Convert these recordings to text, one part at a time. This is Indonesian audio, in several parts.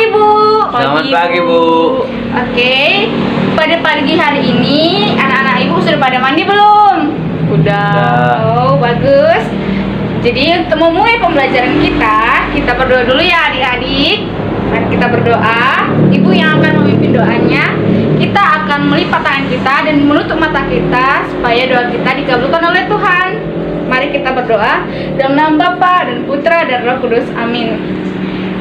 Ibu. Selamat pagi, Bu. Oke, pada pagi hari ini anak-anak Ibu sudah pada mandi belum? Udah. Oh, bagus. Jadi untuk memulai pembelajaran kita berdoa dulu ya adik-adik. Mari kita berdoa. Ibu yang akan memimpin doanya. Kita akan melipat tangan kita dan menutup mata kita supaya doa kita dikabulkan oleh Tuhan. Mari kita berdoa dalam nama Bapa dan Putra dan Roh Kudus. Amin.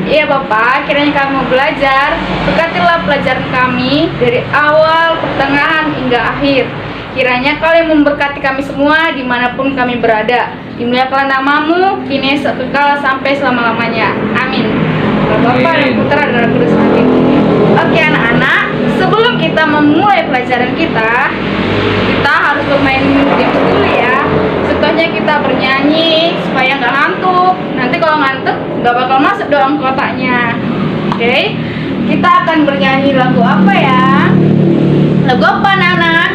Iya Bapak, kiranya kami belajar, berkatilah pelajaran kami dari awal, pertengahan, hingga akhir. Kiranya kalian memberkati kami semua dimanapun kami berada. Dimuliakanlah namamu, kini kekal sampai selama-lamanya. Amin. Bapa dan Putra dan Roh Kudus. Amin. Oke anak-anak, sebelum kita memulai pelajaran kita harus bermain game dulu ya. Contohnya kita bernyanyi supaya nggak ngantuk. Nanti kalau ngantuk nggak bakal masuk doang kotaknya. Oke, kita akan bernyanyi lagu apa ya? Lagu apa anak-anak?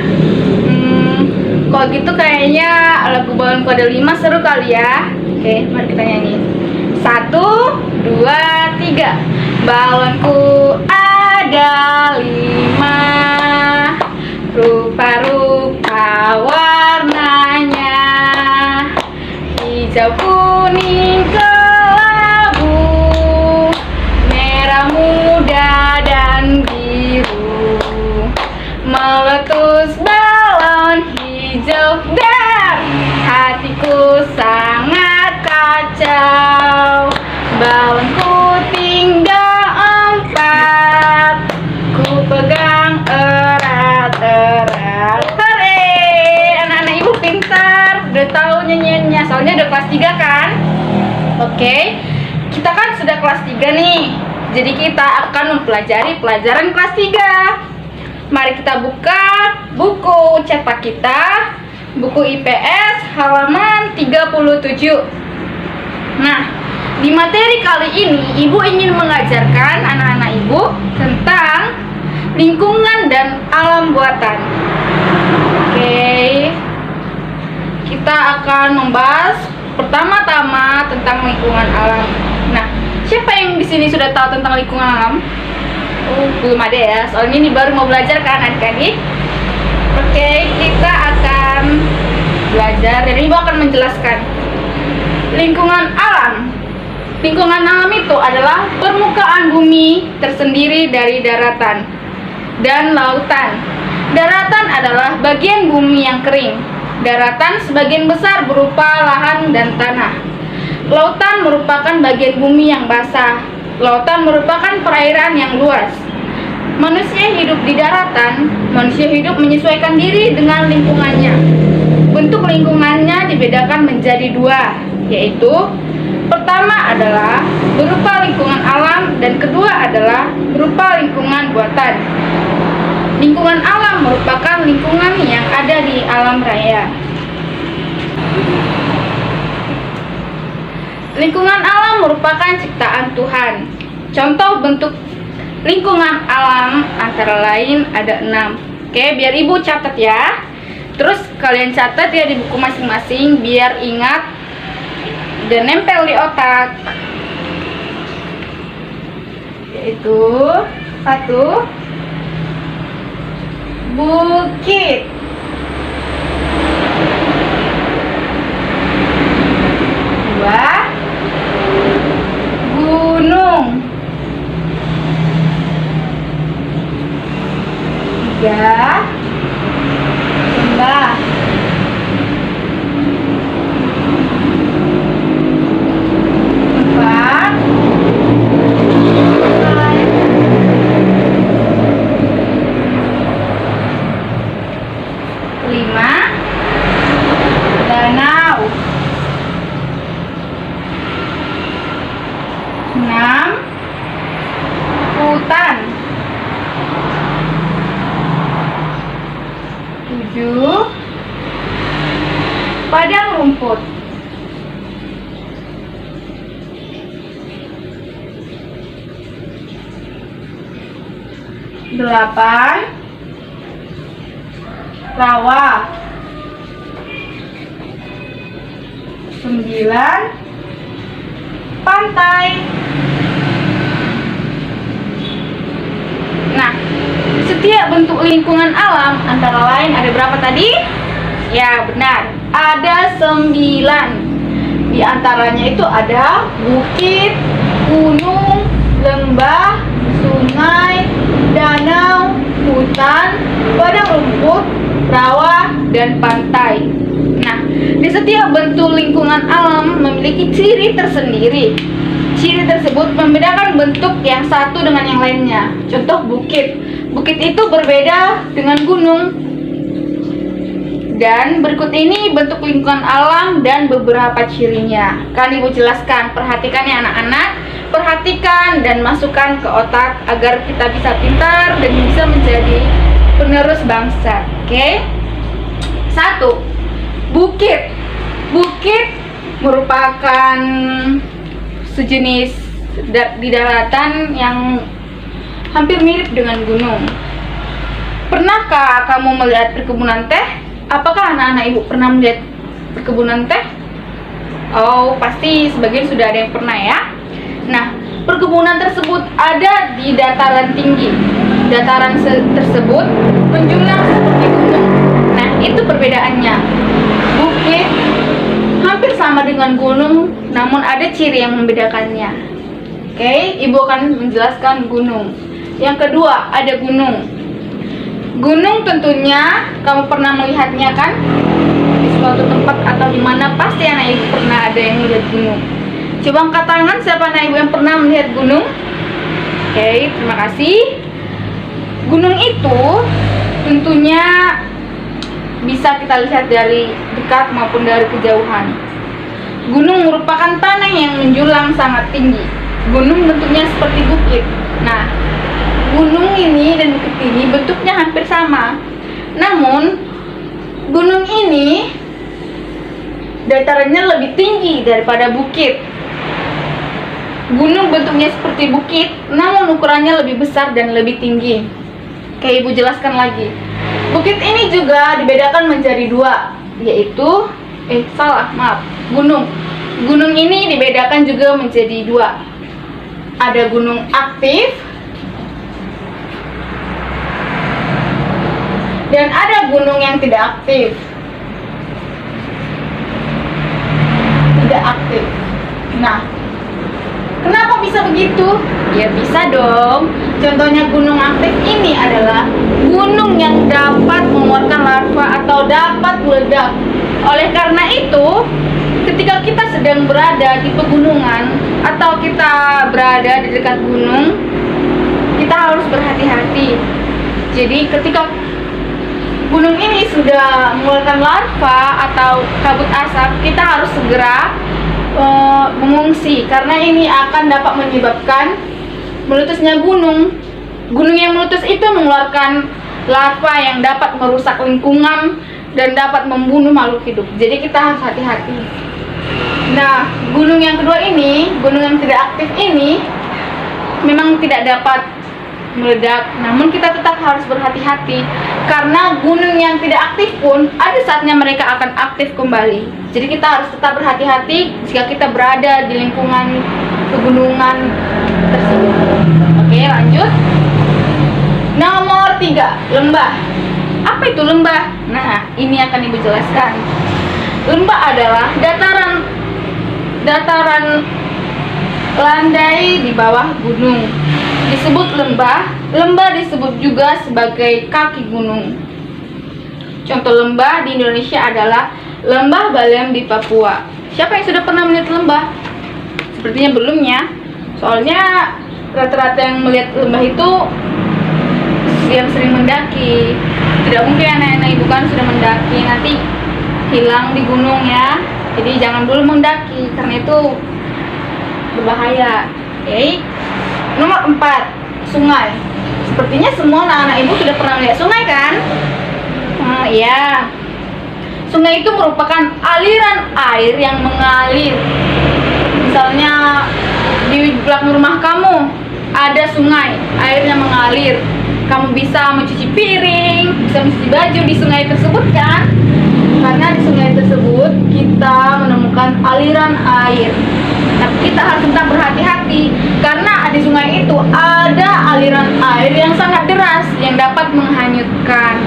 Kalau gitu kayaknya lagu Balonku Ada 5 seru kali ya. Oke, mari kita nyanyi. 1, 2, 3. Balonku ada 5, rupa-rupa warnanya, hijau, kuning, kelabu, merah muda dan biru. Meletus balon hijau dari hatiku sangat kacau. Balonku tinggal 4, ku pegang erat-erat. Hore, anak-anak Ibu pintar, udah tahu nyanyiannya, soalnya udah kelas 3 kan? Oke, kita kan sudah kelas 3 nih, jadi kita akan mempelajari pelajaran kelas 3. Mari kita buka buku cetak kita, buku IPS halaman 37. Nah, di materi kali ini Ibu ingin mengajarkan anak-anak Ibu tentang lingkungan dan alam buatan. Oke, kita akan membahas pertama-tama tentang lingkungan alam. Nah, siapa yang di sini sudah tahu tentang lingkungan alam? Oh, belum ada ya, soalnya ini baru mau belajar kan adik-adik. Oke, kita akan belajar dan Ibu akan menjelaskan lingkungan alam. Lingkungan alam itu adalah permukaan bumi tersendiri dari daratan dan lautan. Daratan adalah bagian bumi yang kering. Daratan sebagian besar berupa lahan dan tanah. Lautan merupakan bagian bumi yang basah. Lautan merupakan perairan yang luas. Manusia hidup di daratan. Manusia hidup menyesuaikan diri dengan lingkungannya. Bentuk lingkungannya dibedakan menjadi 2, yaitu pertama adalah berupa lingkungan alam dan kedua adalah berupa lingkungan buatan. Lingkungan alam merupakan lingkungan yang ada di alam raya. Lingkungan alam merupakan ciptaan Tuhan. Contoh bentuk lingkungan alam antara lain ada 6. Oke, biar Ibu catat ya. Terus kalian catat ya di buku masing-masing biar ingat dan nempel di otak. Yaitu 1, bukit. 2, gunung. 3, lembah. 4, sungai. 5, danau. 6, hutan. 7, padang rumput. 8, rawa. 9, pantai. lingkungan alam antara lain ada berapa tadi? Ya benar, ada 9. Di antaranya itu ada bukit, gunung, lembah, sungai, danau, hutan, padang rumput, rawa, dan pantai. Nah, di setiap bentuk lingkungan alam memiliki ciri tersendiri. Ciri tersebut membedakan bentuk yang satu dengan yang lainnya. Contoh bukit. Bukit itu berbeda dengan gunung. Dan berikut ini bentuk lingkungan alam dan beberapa cirinya. Kan Ibu jelaskan, perhatikan ya anak-anak. Perhatikan dan masukkan ke otak agar kita bisa pintar dan bisa menjadi penerus bangsa. Oke? 1. Bukit. Bukit merupakan sejenis di daratan yang hampir mirip dengan gunung. Pernahkah kamu melihat perkebunan teh? Apakah anak-anak Ibu pernah melihat perkebunan teh? Oh, pasti sebagian sudah ada yang pernah ya. Nah, perkebunan tersebut ada di dataran tinggi. Dataran tersebut menjulang seperti gunung. Nah, itu perbedaannya. Bukit hampir sama dengan gunung, namun ada ciri yang membedakannya. Oke, Ibu akan menjelaskan gunung. Yang kedua, ada gunung. Gunung tentunya kamu pernah melihatnya kan? Di suatu tempat atau di mana pasti anak Ibu pernah ada yang melihat gunung. Coba angkat tangan siapa anak Ibu yang pernah melihat gunung? Oke, terima kasih. Gunung itu tentunya bisa kita lihat dari dekat maupun dari kejauhan. Gunung merupakan tanah yang menjulang sangat tinggi. Gunung bentuknya seperti bukit. Nah, gunung ini dan bukit ini bentuknya hampir sama. Namun, gunung ini datarannya lebih tinggi daripada bukit. Gunung bentuknya seperti bukit, namun ukurannya lebih besar dan lebih tinggi. Oke, Ibu jelaskan lagi. Bukit ini juga dibedakan menjadi 2, yaitu gunung. Gunung ini dibedakan juga menjadi 2. Ada gunung aktif dan ada gunung yang tidak aktif. Tidak aktif. Nah, kenapa bisa begitu? Ya bisa dong. Contohnya gunung aktif ini adalah gunung yang dapat mengeluarkan larva atau dapat meledak. Oleh karena itu, ketika kita sedang berada di pegunungan atau kita berada di dekat gunung, kita harus berhati-hati. Jadi ketika gunung ini sudah mengeluarkan larva atau kabut asap, kita harus segera mengungsi karena ini akan dapat menyebabkan meletusnya gunung. Gunung yang meletus itu mengeluarkan larva yang dapat merusak lingkungan dan dapat membunuh makhluk hidup. Jadi kita harus hati-hati. Nah, gunung yang kedua ini, gunung yang tidak aktif ini memang tidak dapat meledak, namun kita tetap harus berhati-hati karena gunung yang tidak aktif pun ada saatnya mereka akan aktif kembali. Jadi kita harus tetap berhati-hati jika kita berada di lingkungan pegunungan tersebut. Oke, lanjut. Nomor 3, lembah. Apa itu lembah? Nah, ini akan Ibu jelaskan. Lembah adalah dataran landai di bawah gunung. Disebut lembah. Lembah disebut juga sebagai kaki gunung. Contoh lembah di Indonesia adalah Lembah Baliem di Papua. Siapa yang sudah pernah melihat lembah? Sepertinya belum ya. Soalnya rata-rata yang melihat lembah itu yang sering mendaki. Tidak mungkin anak-anak Ibu kan sudah mendaki, nanti hilang di gunung ya. Jadi jangan dulu mendaki karena itu berbahaya. Oke. Nomor 4, sungai. Sepertinya semua anak-anak Ibu sudah pernah melihat sungai kan? Iya. Sungai itu merupakan aliran air yang mengalir. Misalnya di belakang rumah kamu ada sungai, airnya mengalir. Kamu bisa mencuci piring, bisa mencuci baju di sungai tersebut kan? Karena di sungai tersebut kita menemukan aliran air. Tapi kita harus tetap berhati-hati karena di sungai itu ada aliran air yang sangat deras yang dapat menghanyutkan.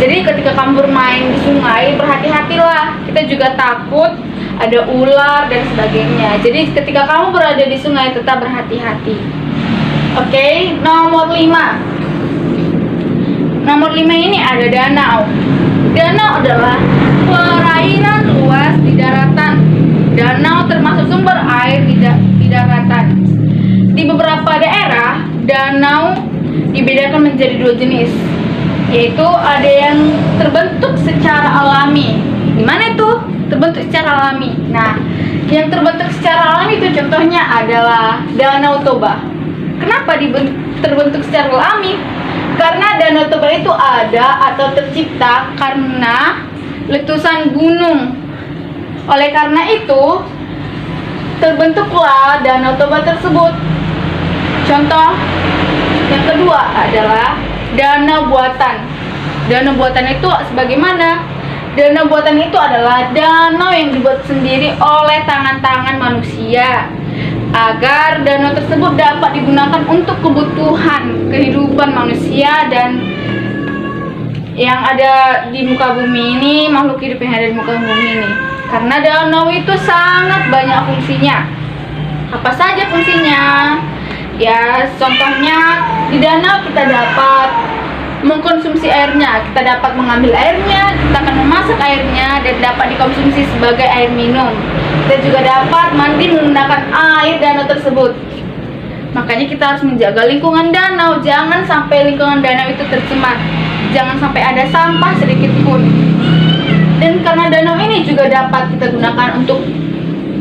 Jadi ketika kamu bermain di sungai, berhati-hatilah. Kita juga takut ada ular dan sebagainya. Jadi ketika kamu berada di sungai, tetap berhati-hati. Oke, nomor 5. Nomor 5 ini ada danau. Danau adalah perairan luas di daratan. Danau termasuk sumber air di daratan. Di beberapa daerah, danau dibedakan menjadi 2 jenis, yaitu ada yang terbentuk secara alami. Gimana itu terbentuk secara alami? Nah, yang terbentuk secara alami itu contohnya adalah Danau Toba. Kenapa terbentuk secara alami? Karena Danau Toba itu ada atau tercipta karena letusan gunung. Oleh karena itu, terbentuklah Danau Toba tersebut. Contoh yang kedua adalah danau buatan. Danau buatan itu sebagaimana? Danau buatan itu adalah danau yang dibuat sendiri oleh tangan-tangan manusia agar danau tersebut dapat digunakan untuk kebutuhan kehidupan manusia dan yang ada di muka bumi ini, makhluk hidup yang ada di muka bumi ini. Karena danau itu sangat banyak fungsinya. Apa saja fungsinya? Ya, contohnya di danau kita dapat mengkonsumsi airnya, kita dapat mengambil airnya, kita akan memasak airnya dan dapat dikonsumsi sebagai air minum. Kita juga dapat mandi menggunakan air danau tersebut. Makanya kita harus menjaga lingkungan danau, jangan sampai lingkungan danau itu tercemar. Jangan sampai ada sampah sedikit pun. Dan karena danau ini juga dapat kita gunakan untuk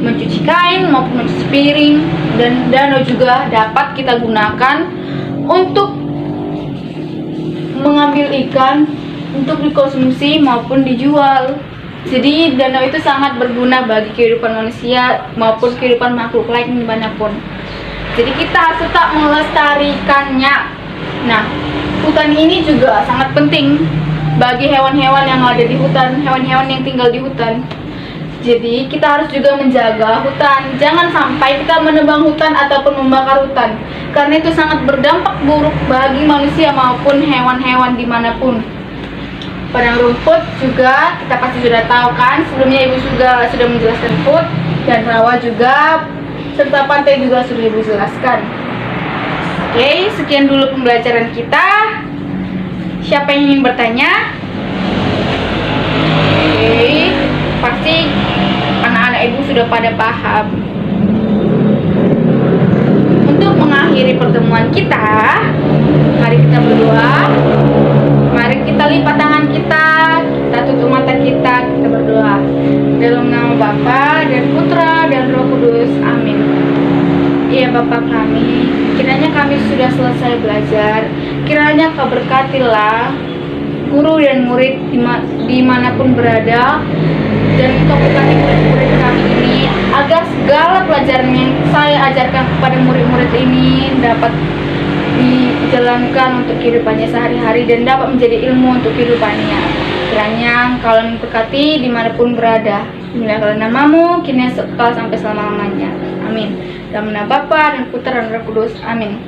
mencuci kain maupun mencuci piring, dan danau juga dapat kita gunakan untuk mengambil ikan untuk dikonsumsi maupun dijual. Jadi danau itu sangat berguna bagi kehidupan manusia maupun kehidupan makhluk lain dimanapun. Jadi kita harus tetap melestarikannya. Nah, hutan ini juga sangat penting bagi hewan-hewan yang ada di hutan, hewan-hewan yang tinggal di hutan. Jadi kita harus juga menjaga hutan. Jangan sampai kita menebang hutan ataupun membakar hutan, karena itu sangat berdampak buruk bagi manusia maupun hewan-hewan dimanapun. Padang rumput juga kita pasti sudah tahu kan, sebelumnya ibu juga sudah menjelaskan food, dan rawa juga, serta pantai juga sudah ibu jelaskan. Oke, sekian dulu pembelajaran kita. Siapa yang ingin bertanya? Oke, pasti anak-anak ibu sudah pada paham. Untuk mengakhiri pertemuan kita, mari kita berdoa. Mari kita lipat tangan kita tutup mata kita berdoa. Dalam nama Bapa dan Putra dan Roh Kudus, amin. Ya Bapa kami, kiranya kami sudah selesai belajar. Kiranya Kau berkatilah guru dan murid dimanapun berada, dan Kau berkati murid-murid kami ini agar segala pelajaran yang saya ajarkan kepada murid-murid ini dapat dijalankan untuk kehidupannya sehari-hari dan dapat menjadi ilmu untuk kehidupannya. Kiranya Kau memberkati dimanapun berada. Dimuliakan namamu, kini sekal sampai selama-lamanya. Amin. Dalam nama Bapa dan Putra dan Roh Kudus. Amin.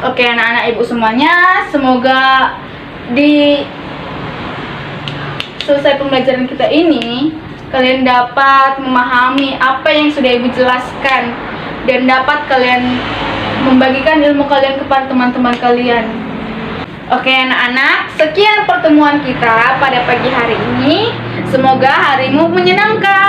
Oke anak-anak ibu semuanya, semoga di selesai pembelajaran kita ini kalian dapat memahami apa yang sudah ibu jelaskan dan dapat kalian membagikan ilmu kalian kepada teman-teman kalian. Oke anak-anak, sekian pertemuan kita pada pagi hari ini. Semoga harimu menyenangkan.